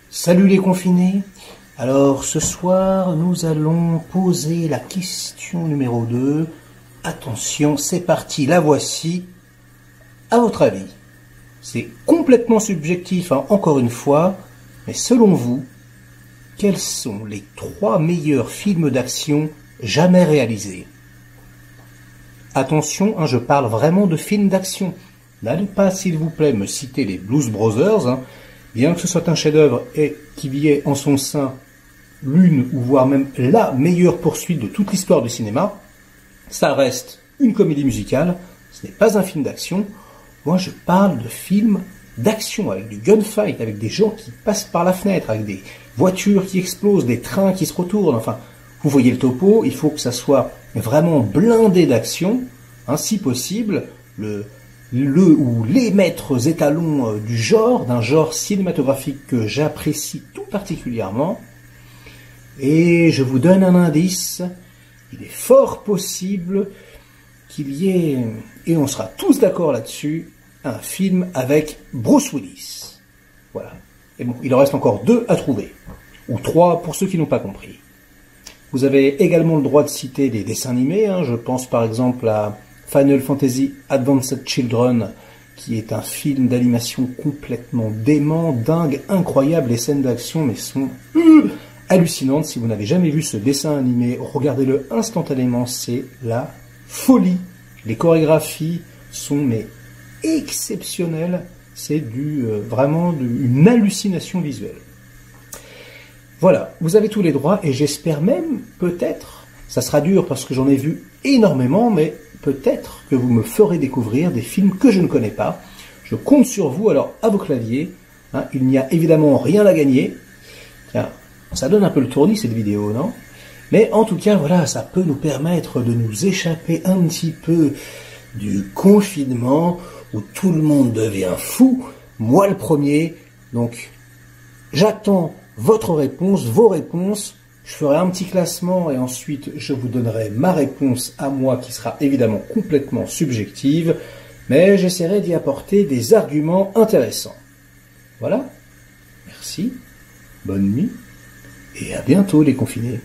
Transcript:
Salut les confinés. Alors ce soir nous allons poser la question numéro 2. Attention, c'est parti, la voici. À votre avis, c'est complètement subjectif, hein, encore une fois, mais selon vous, quels sont les 3 meilleurs films d'action jamais réalisés? Attention, hein, je parle vraiment de films d'action. N'allez pas, s'il vous plaît, me citer les Blues Brothers, hein, bien que ce soit un chef-d'œuvre et qu'il y ait en son sein l'une ou voire même la meilleure poursuite de toute l'histoire du cinéma, ça reste une comédie musicale, ce n'est pas un film d'action. Moi, je parle de films d'action, avec du gunfight, avec des gens qui passent par la fenêtre, avec des voitures qui explosent, des trains qui se retournent, enfin, vous voyez le topo, il faut que ça soit vraiment blindé d'action, hein, si possible, le ou les maîtres étalons du genre, d'un genre cinématographique que j'apprécie tout particulièrement. Et je vous donne un indice, il est fort possible qu'il y ait, et on sera tous d'accord là-dessus, un film avec Bruce Willis. Voilà. Et bon, il en reste encore 2 à trouver, ou 3 pour ceux qui n'ont pas compris. Vous avez également le droit de citer des dessins animés, hein. Je pense par exemple à Final Fantasy Advanced Children, qui est un film d'animation complètement dément, dingue, incroyable. Les scènes d'action mais sont hallucinantes. Si vous n'avez jamais vu ce dessin animé, regardez-le instantanément, c'est la folie. Les chorégraphies sont mais exceptionnelles, c'est vraiment une hallucination visuelle. Voilà, vous avez tous les droits et j'espère même, peut-être, ça sera dur parce que j'en ai vu énormément, mais peut-être que vous me ferez découvrir des films que je ne connais pas. Je compte sur vous, alors à vos claviers. Hein, il n'y a évidemment rien à gagner. Tiens, ça donne un peu le tournis cette vidéo, non? Mais en tout cas, voilà, ça peut nous permettre de nous échapper un petit peu du confinement où tout le monde devient fou. Moi le premier. Donc, j'attends votre réponse, vos réponses. Je ferai un petit classement et ensuite je vous donnerai ma réponse à moi qui sera évidemment complètement subjective, mais j'essaierai d'y apporter des arguments intéressants. Voilà. Merci. Bonne nuit et à bientôt les confinés.